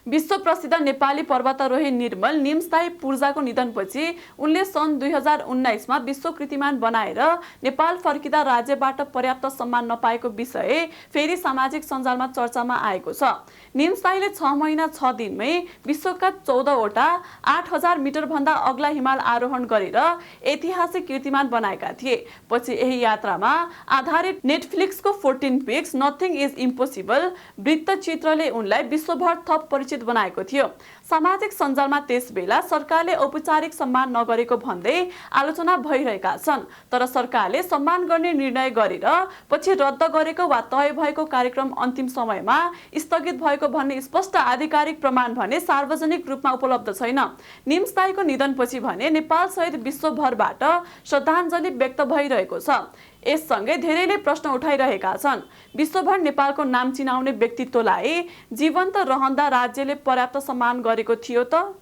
विश्व प्रसिद्ध नेपाली पर्वतारोही निर्मल निमस्थायी पूर्जाको निधनपछि उनले सन् 2019 मा विश्व कीर्तिमान बनाएर नेपाल फर्किँदा राज्यबाट पर्याप्त सम्मान नपाएको विषय फेरि सामाजिक सञ्जालमा चर्चामा आएको छ। निमस्थायीले 6 महिना 6 दिनमै विश्वका 14 वटा 8000 मिटर भन्दा अग्ला हिमाल आरोहण गरेर ऐतिहासिक कीर्तिमान बनाएका थिए। पछि यही यात्रामा आधारित नेटफ्लिक्सको 14 पिक्स नथिङ इज इम्पोसिबल वृत्तचित्रले उनलाई विश्वभर थप परिचित बनाएको थियो। सामाजिक सञ्जालमा त्यसबेला सरकारले औपचारिक सम्मान नगरेको भन्दै आलोचना भइरहेका छन्। तर सरकारले सम्मान गर्ने निर्णय गरेर पछि रद्द गरेको वा तय भएको कार्यक्रम अन्तिम समयमा स्थगित भएको भन्ने स्पष्ट आधिकारिक प्रमाण भने सार्वजनिक रूपमा उपलब्ध छैन। निमस्थायीको निधनपछि भने नेपाल सहित विश्वभरबाट श्रद्धाञ्जली व्यक्त भइरहेको छ। यससँगै धेरैले प्रश्न उठाइरहेका छन्। विश्वभर नेपालको नाम चिनाउने व्यक्तित्वलाई जीवन्त रहँदा राज्यले पर्याप्त सम्मान गरेको थियो त?